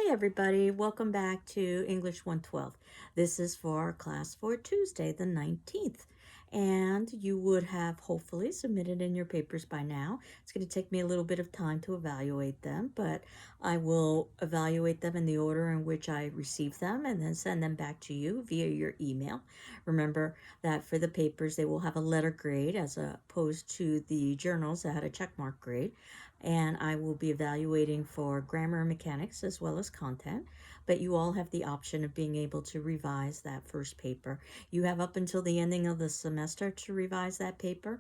Hi, everybody. Welcome back to English 112. This is for class for Tuesday, the 19th. And you would have hopefully submitted in your papers by now. It's going to take me a little bit of time to evaluate them, but I will evaluate them in the order in which I receive them and then send them back to you via your email. Remember that for the papers, they will have a letter grade as opposed to the journals that had a checkmark grade, and I will be evaluating for grammar and mechanics as well as content. But you all have the option of being able to revise that first paper. You have up until the ending of the semester to revise that paper,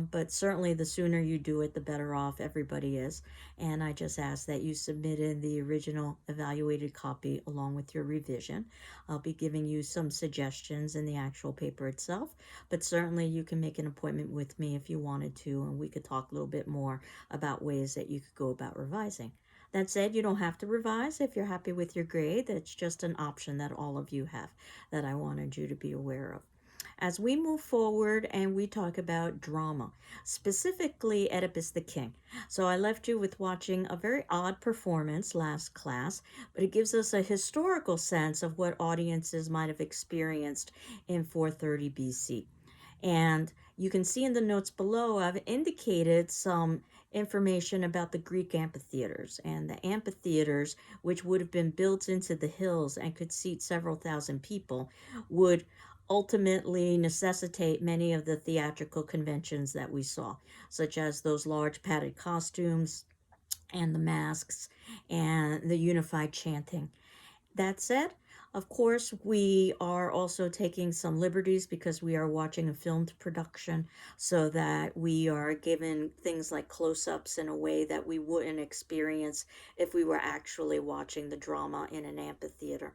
but certainly the sooner you do it, the better off everybody is. And I just ask that you submit in the original evaluated copy along with your revision. I'll be giving you some suggestions in the actual paper itself, but certainly you can make an appointment with me if you wanted to, and we could talk a little bit more about ways that you could go about revising. That said, you don't have to revise if you're happy with your grade. That's just an option that all of you have that I wanted you to be aware of. As we move forward and we talk about drama, specifically Oedipus the King. So I left you with watching a very odd performance last class, but it gives us a historical sense of what audiences might have experienced in 430 BC. And you can see in the notes below, I've indicated some information about the Greek amphitheaters. And the amphitheaters, which would have been built into the hills and could seat several thousand people, would ultimately necessitate many of the theatrical conventions that we saw, such as those large padded costumes and the masks and the unified chanting. That said, of course, we are also taking some liberties because we are watching a filmed production, so that we are given things like close-ups in a way that we wouldn't experience if we were actually watching the drama in an amphitheater.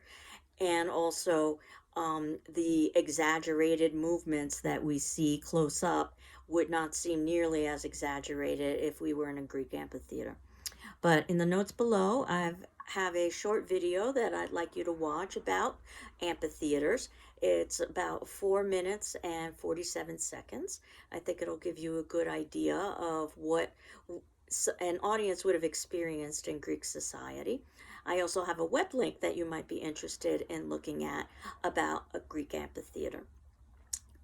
And also, the exaggerated movements that we see close up would not seem nearly as exaggerated if we were in a Greek amphitheater. But in the notes below, I have a short video that I'd like you to watch about amphitheaters. It's about 4 minutes and 47 seconds. I think it'll give you a good idea of what an audience would have experienced in Greek society. I also have a web link that you might be interested in looking at about a Greek amphitheater.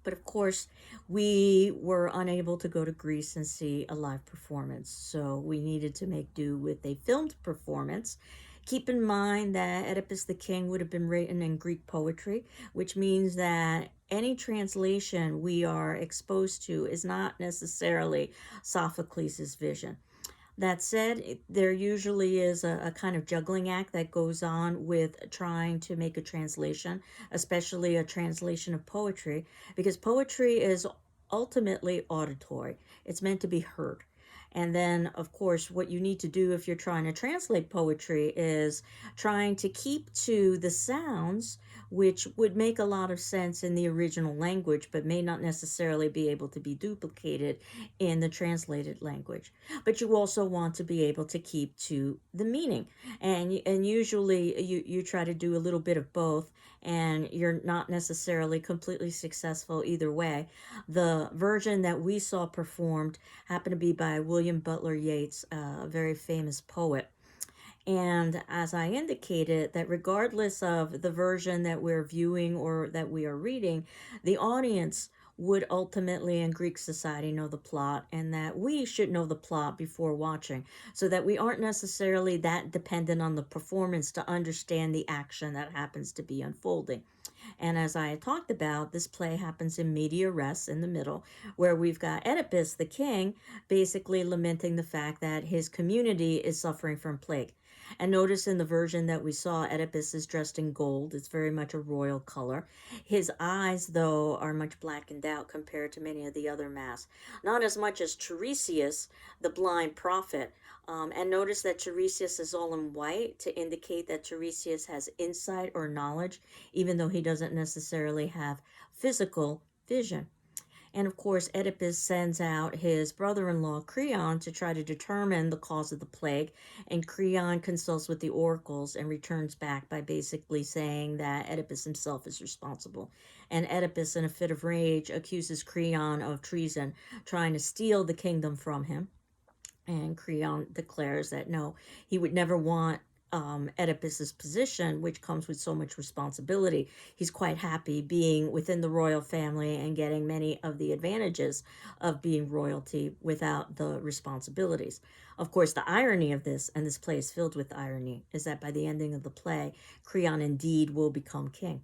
But of course, we were unable to go to Greece and see a live performance, so we needed to make do with a filmed performance. Keep in mind that Oedipus the King would have been written in Greek poetry, which means that any translation we are exposed to is not necessarily Sophocles' vision. That said, there usually is a kind of juggling act that goes on with trying to make a translation, especially a translation of poetry, because poetry is ultimately auditory. It's meant to be heard. And then, of course, what you need to do if you're trying to translate poetry is trying to keep to the sounds which would make a lot of sense in the original language, but may not necessarily be able to be duplicated in the translated language. But you also want to be able to keep to the meaning. And usually you try to do a little bit of both, and you're not necessarily completely successful either way. The version that we saw performed happened to be by William Butler Yeats, a very famous poet. And as I indicated, that regardless of the version that we're viewing or that we are reading, the audience would ultimately in Greek society know the plot, and that we should know the plot before watching, so that we aren't necessarily that dependent on the performance to understand the action that happens to be unfolding. And as I talked about, this play happens in media res, in the middle, where we've got Oedipus, the king, basically lamenting the fact that his community is suffering from plague. And notice in the version that we saw, Oedipus is dressed in gold. It's very much a royal color. His eyes, though, are much blackened out compared to many of the other masks. Not as much as Tiresias, the blind prophet. And notice that Tiresias is all in white to indicate that Tiresias has insight or knowledge, even though he doesn't necessarily have physical vision. And of course, Oedipus sends out his brother-in-law, Creon, to try to determine the cause of the plague. And Creon consults with the oracles and returns back by basically saying that Oedipus himself is responsible. And Oedipus, in a fit of rage, accuses Creon of treason, trying to steal the kingdom from him. And Creon declares that no, he would never want Oedipus's position, which comes with so much responsibility. He's quite happy being within the royal family and getting many of the advantages of being royalty without the responsibilities. Of course, the irony of this, and this play is filled with irony, is that by the ending of the play, Creon indeed will become king.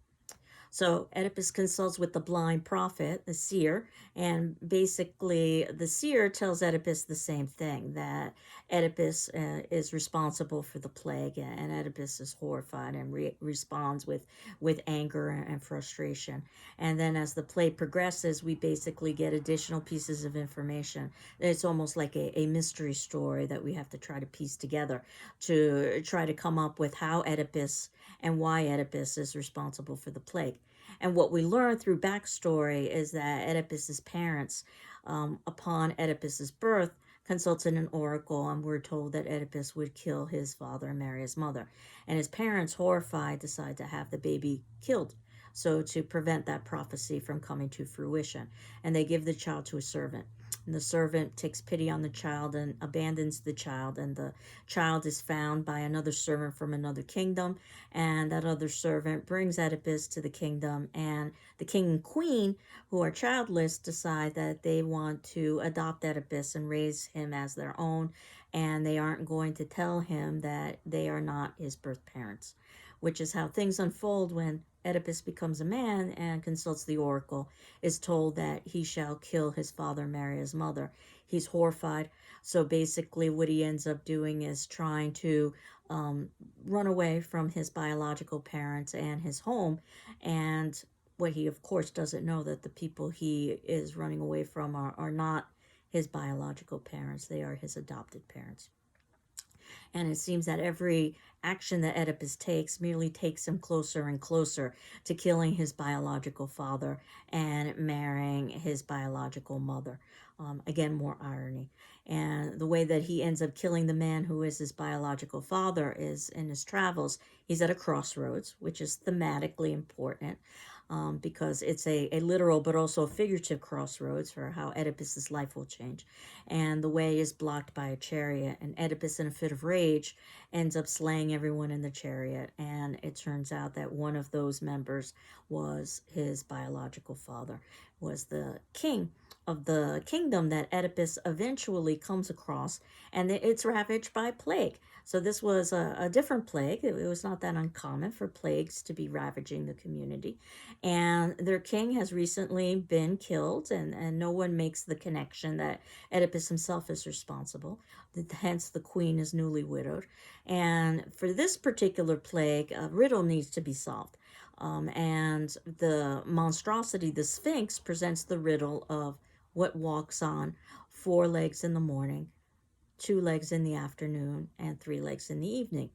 So Oedipus consults with the blind prophet, the seer, and basically the seer tells Oedipus the same thing, that Oedipus is responsible for the plague, and Oedipus is horrified and responds with anger and frustration. And then as the play progresses, we basically get additional pieces of information. It's almost like a mystery story that we have to try to piece together to try to come up with how Oedipus and why Oedipus is responsible for the plague. And what we learn through backstory is that Oedipus's parents, upon Oedipus's birth, consulted an oracle and were told that Oedipus would kill his father and marry his mother. And his parents, horrified, decide to have the baby killed, so to prevent that prophecy from coming to fruition. And they give the child to a servant. And the servant takes pity on the child and abandons the child, and the child is found by another servant from another kingdom, and that other servant brings Oedipus to the kingdom, and the king and queen, who are childless, decide that they want to adopt Oedipus and raise him as their own, and they aren't going to tell him that they are not his birth parents, which is how things unfold when Oedipus becomes a man and consults the oracle, is told that he shall kill his father and marry his mother. He's horrified. So basically what he ends up doing is trying to run away from his biological parents and his home. And what he, of course, doesn't know that the people he is running away from are not his biological parents. They are his adopted parents. And it seems that every action that Oedipus takes merely takes him closer and closer to killing his biological father and marrying his biological mother. Again, more irony. And the way that he ends up killing the man who is his biological father is in his travels. He's at a crossroads, which is thematically important. Because it's a literal but also a figurative crossroads for how Oedipus's life will change. And the way is blocked by a chariot, and Oedipus, in a fit of rage, ends up slaying everyone in the chariot. And it turns out that one of those members was his biological father, was the king of the kingdom that Oedipus eventually comes across, and it's ravaged by plague. So this was a different plague. It was not that uncommon for plagues to be ravaging the community. And their king has recently been killed, and no one makes the connection that Oedipus himself is responsible. Hence, the queen is newly widowed. And for this particular plague, a riddle needs to be solved. And the monstrosity, the Sphinx, presents the riddle of what walks on 4 legs in the morning, 2 legs in the afternoon, and 3 legs in the evening.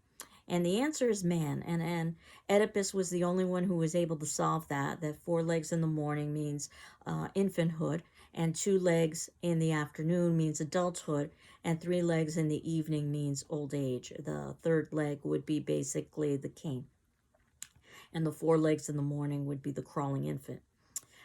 And the answer is man. And Oedipus was the only one who was able to solve that 4 legs in the morning means infanthood, and 2 legs in the afternoon means adulthood, and 3 legs in the evening means old age. The 3rd leg would be basically the cane, and the 4 legs in the morning would be the crawling infant.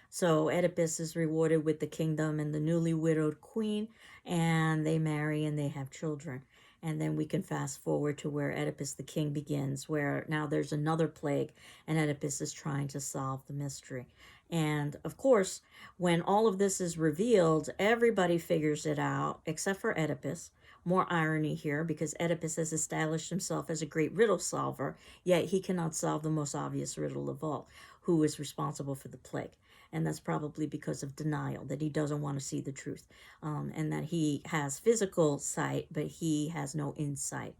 So Oedipus is rewarded with the kingdom and the newly widowed queen, and they marry and they have children. And then we can fast forward to where Oedipus the king begins, where now there's another plague, and Oedipus is trying to solve the mystery. And of course, when all of this is revealed, everybody figures it out except for Oedipus. More irony here, because Oedipus has established himself as a great riddle solver, yet he cannot solve the most obvious riddle of all: who is responsible for the plague? And that's probably because of denial, that he doesn't want to see the truth, and that he has physical sight, but he has no insight.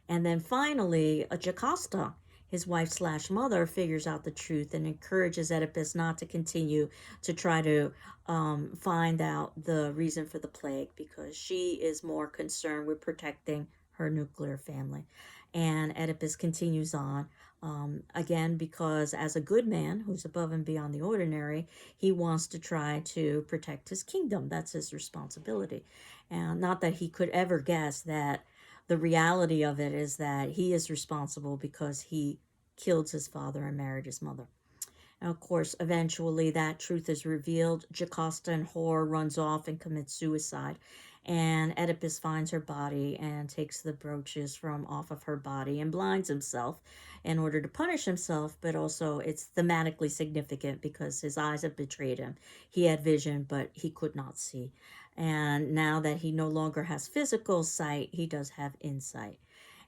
And then finally, Jocasta, his wife slash mother, figures out the truth and encourages Oedipus not to continue to try to find out the reason for the plague, because she is more concerned with protecting her nuclear family. And Oedipus continues on, again, because as a good man who's above and beyond the ordinary, he wants to try to protect his kingdom. That's his responsibility. And not that he could ever guess that the reality of it is that he is responsible because he killed his father and married his mother. And of course, eventually that truth is revealed. Jocasta, in horror, runs off and commits suicide. And Oedipus finds her body and takes the brooches from off of her body and blinds himself in order to punish himself, but also it's thematically significant because his eyes have betrayed him. He had vision, but he could not see. And now that he no longer has physical sight, he does have insight.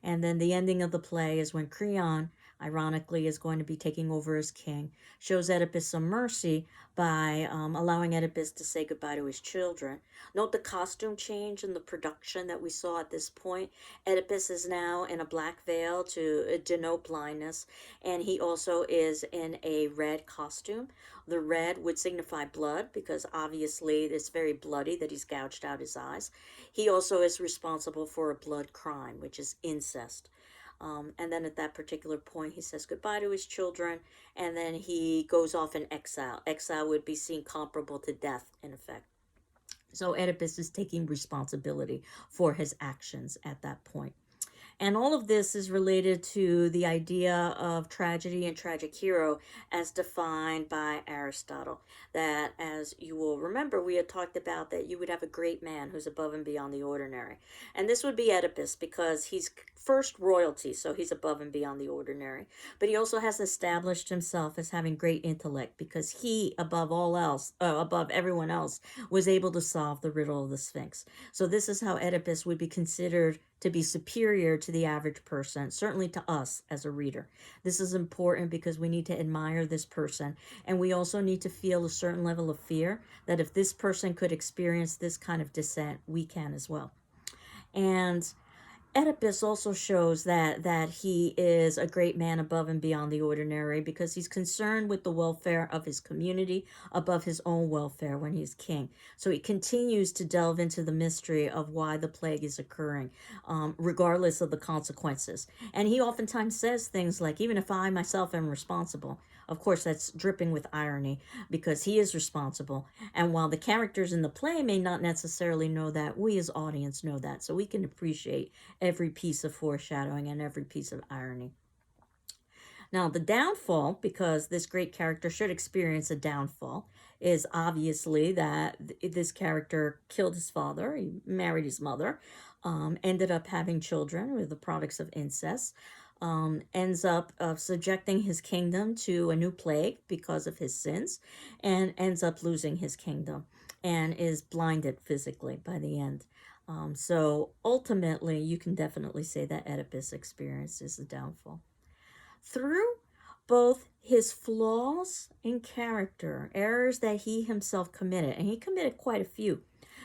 And then the ending of the play is when Creon, ironically, is going to be taking over as king, shows Oedipus some mercy by allowing Oedipus to say goodbye to his children. Note the costume change in the production that we saw at this point. Oedipus is now in a black veil to denote blindness, and he also is in a red costume. The red would signify blood because obviously it's very bloody that he's gouged out his eyes. He also is responsible for a blood crime, which is incest. And then at that particular point, he says goodbye to his children, and then he goes off in exile. Exile would be seen comparable to death, in effect. So Oedipus is taking responsibility for his actions at that point. And all of this is related to the idea of tragedy and tragic hero as defined by Aristotle. That, as you will remember, we had talked about that you would have a great man who's above and beyond the ordinary. And this would be Oedipus because he's first royalty, so he's above and beyond the ordinary. But he also has established himself as having great intellect because he, above all else, above everyone else, was able to solve the riddle of the Sphinx. So this is how Oedipus would be considered to be superior to the average person, certainly to us as a reader. This is important because we need to admire this person, and we also need to feel a certain level of fear that if this person could experience this kind of descent, we can as well. And Oedipus also shows that he is a great man above and beyond the ordinary because he's concerned with the welfare of his community above his own welfare when he's king. So he continues to delve into the mystery of why the plague is occurring, regardless of the consequences. And he oftentimes says things like, even if I myself am responsible. Of course, that's dripping with irony because he is responsible. And while the characters in the play may not necessarily know that, we as audience know that. So we can appreciate every piece of foreshadowing and every piece of irony. Now, the downfall, because this great character should experience a downfall, is obviously that this character killed his father, he married his mother, ended up having children with the products of incest, ends up subjecting his kingdom to a new plague because of his sins, and ends up losing his kingdom and is blinded physically by the end. So ultimately, you can definitely say that Oedipus experiences the downfall. Through both his flaws in character, errors that he himself committed, and he committed quite a few.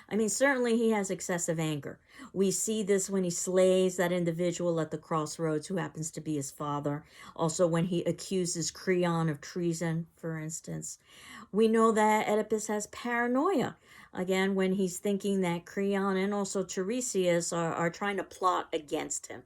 I mean, certainly he has excessive anger. We see this when he slays that individual at the crossroads who happens to be his father. Also, when he accuses Creon of treason, for instance. We know that Oedipus has paranoia. Again, when he's thinking that Creon and also Tiresias are trying to plot against him.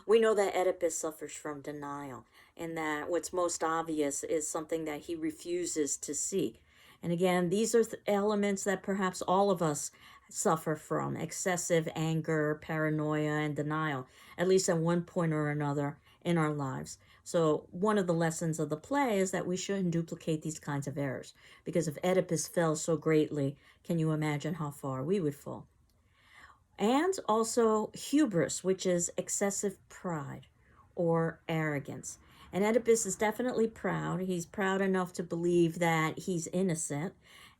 We know that Oedipus suffers from denial, and that what's most obvious is something that he refuses to see. And again, these are elements that perhaps all of us suffer from: excessive anger, paranoia, and denial, at least at one point or another in our lives. So one of the lessons of the play is that we shouldn't duplicate these kinds of errors, because if Oedipus fell so greatly, can you imagine how far we would fall? And also hubris, which is excessive pride or arrogance. And Oedipus is definitely proud. He's proud enough to believe that he's innocent.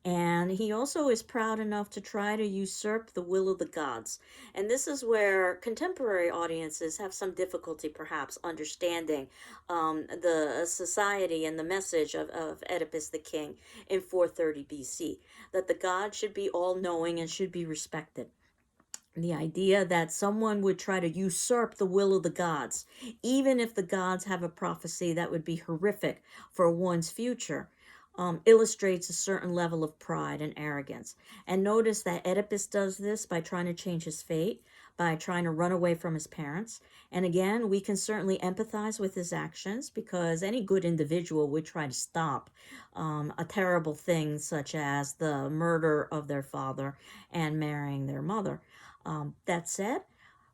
And he also is proud enough to try to usurp the will of the gods. And this is where contemporary audiences have some difficulty perhaps understanding the society and the message of Oedipus the king in 430 BC, that the gods should be all-knowing and should be respected. The idea that someone would try to usurp the will of the gods, even if the gods have a prophecy that would be horrific for one's future, illustrates a certain level of pride and arrogance. And notice that Oedipus does this by trying to change his fate, by trying to run away from his parents. And again, we can certainly empathize with his actions because any good individual would try to stop a terrible thing such as the murder of their father and marrying their mother. That said,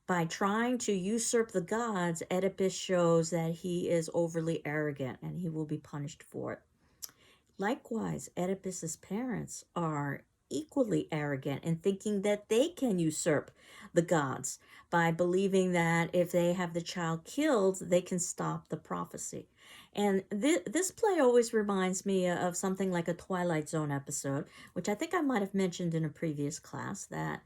by trying to usurp the gods, Oedipus shows that he is overly arrogant and he will be punished for it. Likewise, Oedipus's parents are equally arrogant in thinking that they can usurp the gods by believing that if they have the child killed, they can stop the prophecy. And this play always reminds me of something like a Twilight Zone episode, which I think I might have mentioned in a previous class, that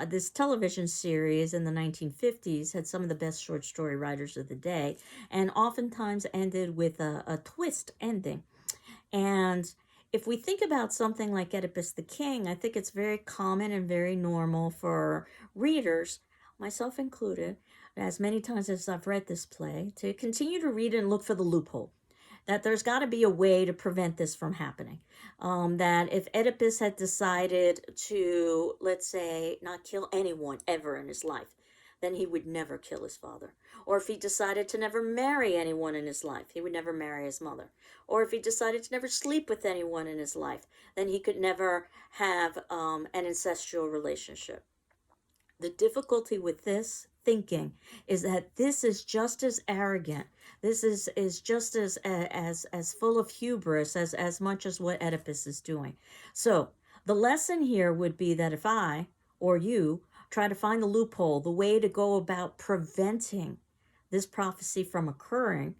this television series in the 1950s had some of the best short story writers of the day, and oftentimes ended with a twist ending. And if we think about something like Oedipus the King, I think it's very common and very normal for readers, myself included, as many times as I've read this play, to continue to read and look for the loophole. That there's got to be a way to prevent this from happening. That if Oedipus had decided to, let's say, not kill anyone ever in his life, then he would never kill his father. Or if he decided to never marry anyone in his life, he would never marry his mother. Or if he decided to never sleep with anyone in his life, then he could never have an incestual relationship. The difficulty with this thinking is that this is just as arrogant. This is just as full of hubris as much as what Oedipus is doing. So the lesson here would be that if I or you try to find the loophole, the way to go about preventing this prophecy from occurring,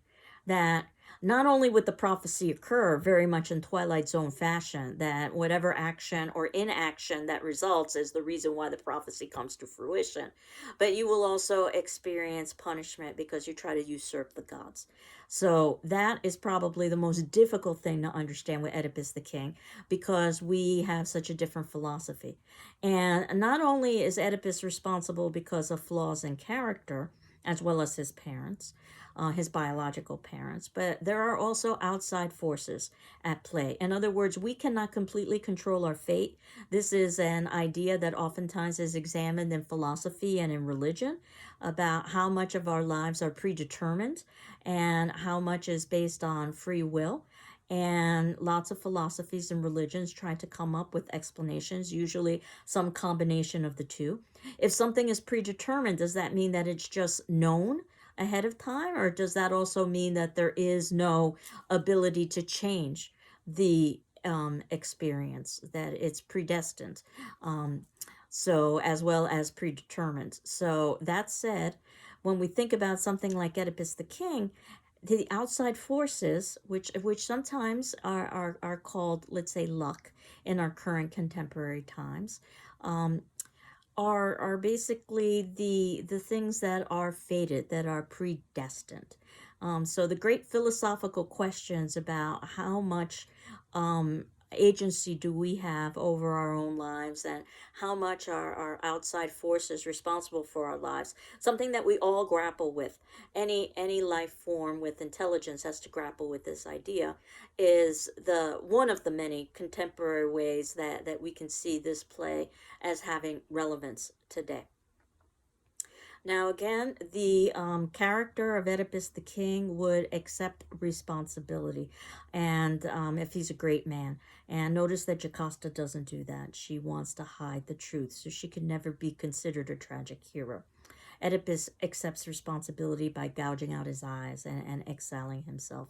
that not only would the prophecy occur very much in Twilight Zone fashion, that whatever action or inaction that results is the reason why the prophecy comes to fruition, but you will also experience punishment because you try to usurp the gods. So that is probably the most difficult thing to understand with Oedipus the King, because we have such a different philosophy. And not only is Oedipus responsible because of flaws in character, as well as his parents, his biological parents, but there are also outside forces at play. In other words, we cannot completely control our fate. This is an idea that oftentimes is examined in philosophy and in religion, about how much of our lives are predetermined and how much is based on free will. And lots of philosophies and religions try to come up with explanations, usually some combination of the two. If something is predetermined, does that mean that it's just known ahead of time, or does that also mean that there is no ability to change the experience, that it's predestined, so as well as predetermined? So that said, when we think about something like Oedipus the King, the outside forces, which sometimes are called, let's say, luck in our current contemporary times, are basically the things that are fated, that are predestined. So the great philosophical questions about how much agency do we have over our own lives, and how much are our outside forces responsible for our lives, something that we all grapple with. Any life form with intelligence has to grapple with this idea, is the one of the many contemporary ways that we can see this play as having relevance today. Now, again, the character of Oedipus the King would accept responsibility, and if he's a great man. And notice that Jocasta doesn't do that. She wants to hide the truth, so she can never be considered a tragic hero. Oedipus accepts responsibility by gouging out his eyes and exiling himself.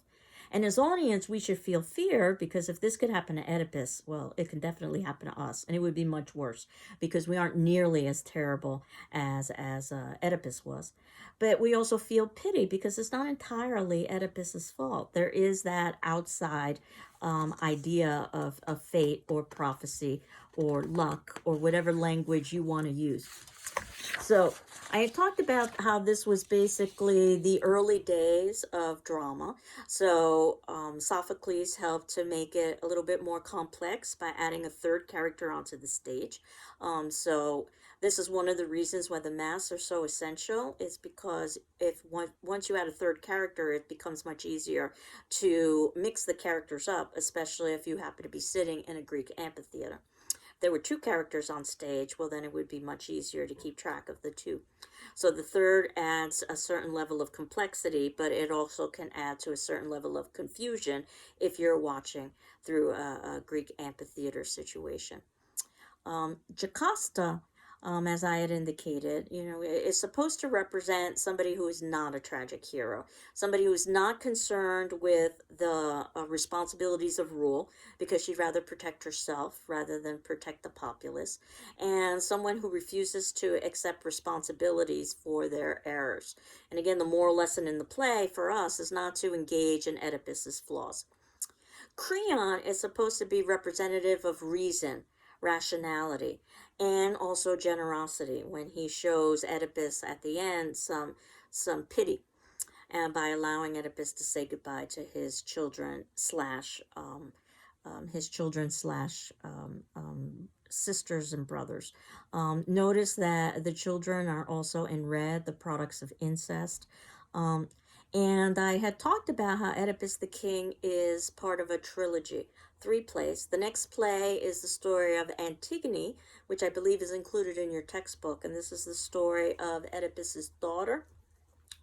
And as audience, we should feel fear, because if this could happen to Oedipus, well, it can definitely happen to us, and it would be much worse, because we aren't nearly as terrible as Oedipus was. But we also feel pity, because it's not entirely Oedipus's fault. There is that outside idea of fate or prophecy or luck, or whatever language you want to use. So I talked about how this was basically the early days of drama. So Sophocles helped to make it a little bit more complex by adding a third character onto the stage. So this is one of the reasons why the masks are so essential, is because once you add a third character, it becomes much easier to mix the characters up, especially if you happen to be sitting in a Greek amphitheater. There were two characters on stage, well, then it would be much easier to keep track of the two. So the third adds a certain level of complexity, but it also can add to a certain level of confusion if you're watching through a Greek amphitheater situation. Jocasta as I had indicated, it's supposed to represent somebody who is not a tragic hero, somebody who is not concerned with the responsibilities of rule because she'd rather protect herself rather than protect the populace, and someone who refuses to accept responsibilities for their errors. And again, the moral lesson in the play for us is not to engage in Oedipus's flaws. Creon is supposed to be representative of reason, rationality, and also generosity when he shows Oedipus at the end some pity, and by allowing Oedipus to say goodbye to his children slash sisters and brothers. Notice that the children are also in red, the products of incest. Um, and I had talked about how Oedipus the King is part of a trilogy, three plays. The next play is the story of Antigone, which I believe is included in your textbook. And this is the story of Oedipus's daughter,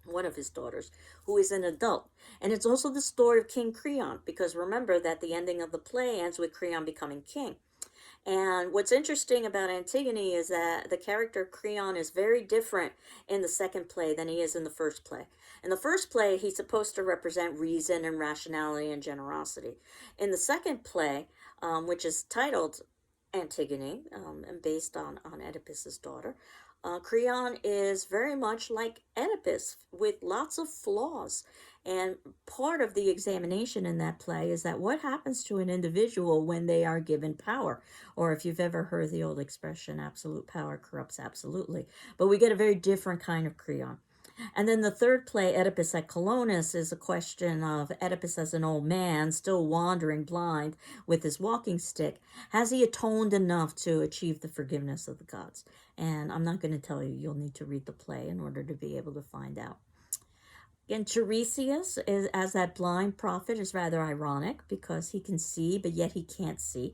one of his daughters, who is an adult. And it's also the story of King Creon, because remember that the ending of the play ends with Creon becoming king. And what's interesting about Antigone is that the character of Creon is very different in the second play than he is in the first play. In the first play, he's supposed to represent reason and rationality and generosity. In the second play, which is titled Antigone, and based on Oedipus's daughter, Creon is very much like Oedipus with lots of flaws. And part of the examination in that play is that what happens to an individual when they are given power? Or if you've ever heard the old expression, absolute power corrupts absolutely. But we get a very different kind of Creon. And then the third play, Oedipus at Colonus, is a question of Oedipus as an old man, still wandering blind with his walking stick. Has he atoned enough to achieve the forgiveness of the gods? And I'm not going to tell you, you'll need to read the play in order to be able to find out. And Tiresias, as that blind prophet, is rather ironic because he can see, but yet he can't see.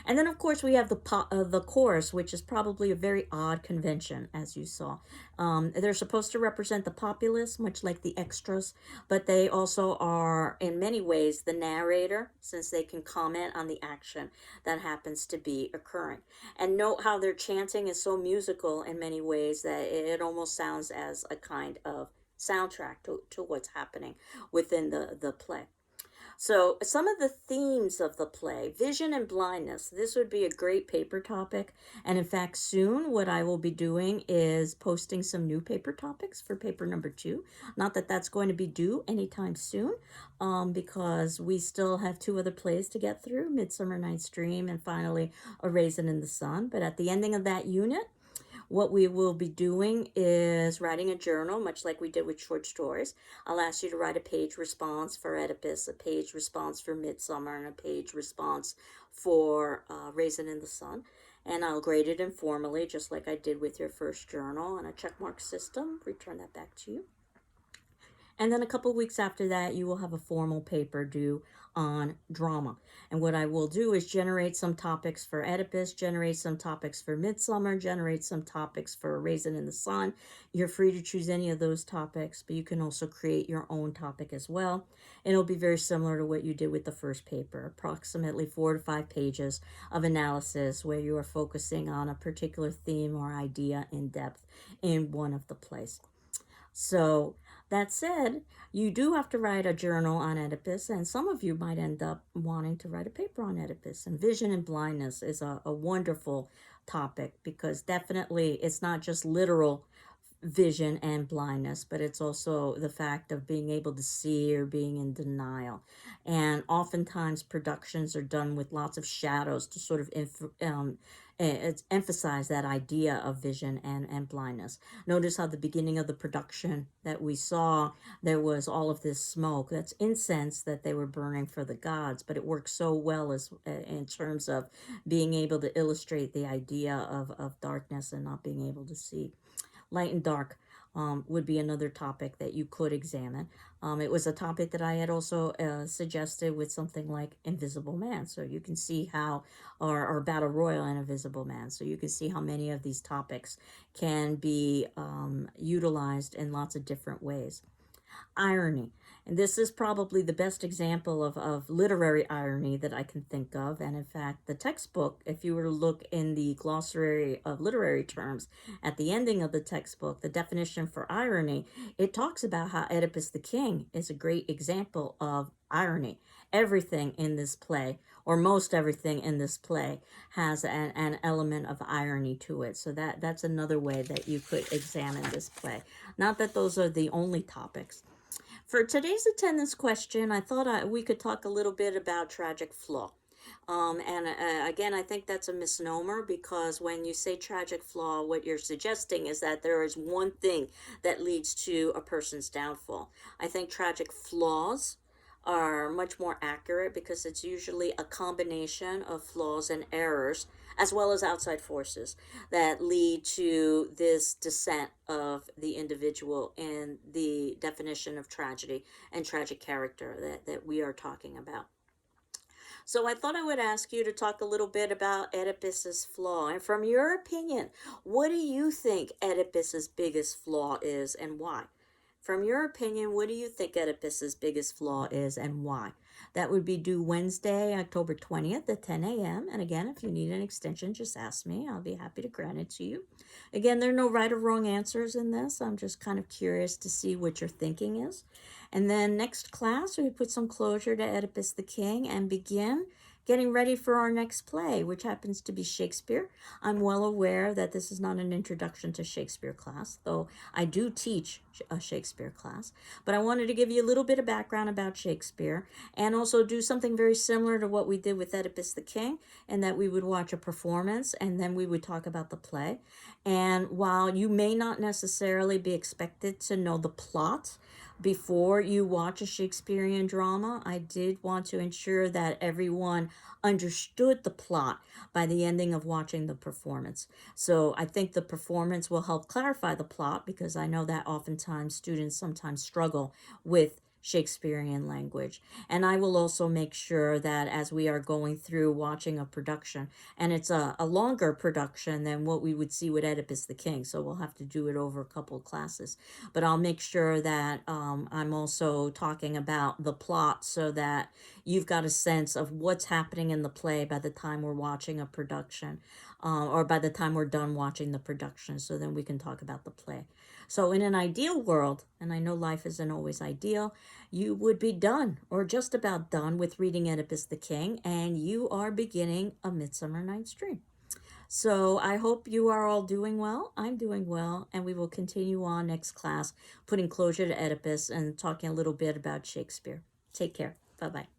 And then, of course, we have the chorus, which is probably a very odd convention, as you saw. They're supposed to represent the populace, much like the extras, but they also are, in many ways, the narrator, since they can comment on the action that happens to be occurring. And note how their chanting is so musical in many ways that it almost sounds as a kind of soundtrack to what's happening within the play. So some of the themes of the play, vision and blindness, this would be a great paper topic. And in fact, soon what I will be doing is posting some new paper topics for paper number 2. Not that that's going to be due anytime soon, because we still have 2 other plays to get through, Midsummer Night's Dream and finally A Raisin in the Sun. But at the ending of that unit, what we will be doing is writing a journal, much like we did with short stories. I'll ask you to write a page response for Oedipus, a page response for Midsummer, and a page response for Raisin in the Sun. And I'll grade it informally, just like I did with your first journal, on a checkmark system. Return that back to you. And then a couple of weeks after that, you will have a formal paper due on drama. And what I will do is generate some topics for Oedipus, generate some topics for Midsummer, generate some topics for Raisin in the Sun. You're free to choose any of those topics, but you can also create your own topic as well. And it'll be very similar to what you did with the first paper, approximately 4 to 5 pages of analysis where you are focusing on a particular theme or idea in depth in one of the plays. So that said, you do have to write a journal on Oedipus, and some of you might end up wanting to write a paper on Oedipus. And vision and blindness is a wonderful topic because definitely it's not just literal vision and blindness, but it's also the fact of being able to see or being in denial. And oftentimes productions are done with lots of shadows to sort of emphasize that idea of vision and blindness. Notice how the beginning of the production that we saw, there was all of this smoke. That's incense that they were burning for the gods, but it works so well as in terms of being able to illustrate the idea of darkness and not being able to see. Light and dark would be another topic that you could examine. It was a topic that I had also suggested with something like Invisible Man. So you can see how, or Battle Royal and Invisible Man. So you can see how many of these topics can be utilized in lots of different ways. Irony. And this is probably the best example of literary irony that I can think of. And in fact, the textbook, if you were to look in the glossary of literary terms at the ending of the textbook, the definition for irony, it talks about how Oedipus the King is a great example of irony. Everything in this play, or most everything in this play, has an element of irony to it. So that's another way that you could examine this play. Not that those are the only topics. For today's attendance question, I thought we could talk a little bit about tragic flaw. Again, I think that's a misnomer, because when you say tragic flaw, what you're suggesting is that there is one thing that leads to a person's downfall. I think tragic flaws are much more accurate, because it's usually a combination of flaws and errors, as well as outside forces, that lead to this descent of the individual in the definition of tragedy and tragic character that we are talking about. So I thought I would ask you to talk a little bit about Oedipus's flaw. And from your opinion, what do you think Oedipus's biggest flaw is, and why? From your opinion, what do you think Oedipus's biggest flaw is, and why? That would be due Wednesday, October 20th at 10 a.m. And again, if you need an extension, just ask me. I'll be happy to grant it to you. Again, there are no right or wrong answers in this. I'm just kind of curious to see what your thinking is. And then next class, we put some closure to Oedipus the King and begin getting ready for our next play, which happens to be Shakespeare. I'm well aware that this is not an introduction to Shakespeare class, though I do teach a Shakespeare class. But I wanted to give you a little bit of background about Shakespeare, and also do something very similar to what we did with Oedipus the King, and that we would watch a performance and then we would talk about the play. And while you may not necessarily be expected to know the plot before you watch a Shakespearean drama, I did want to ensure that everyone understood the plot by the ending of watching the performance. So I think the performance will help clarify the plot, because I know that oftentimes students sometimes struggle with Shakespearean language. And I will also make sure that as we are going through watching a production, and it's a longer production than what we would see with Oedipus the King, so we'll have to do it over a couple of classes, but I'll make sure that I'm also talking about the plot, so that you've got a sense of what's happening in the play by the time we're watching a production, or by the time we're done watching the production, so then we can talk about the play. So in an ideal world, and I know life isn't always ideal, you would be done, or just about done, with reading Oedipus the King, and you are beginning A Midsummer Night's Dream. So I hope you are all doing well. I'm doing well, and we will continue on next class, putting closure to Oedipus and talking a little bit about Shakespeare. Take care. Bye-bye.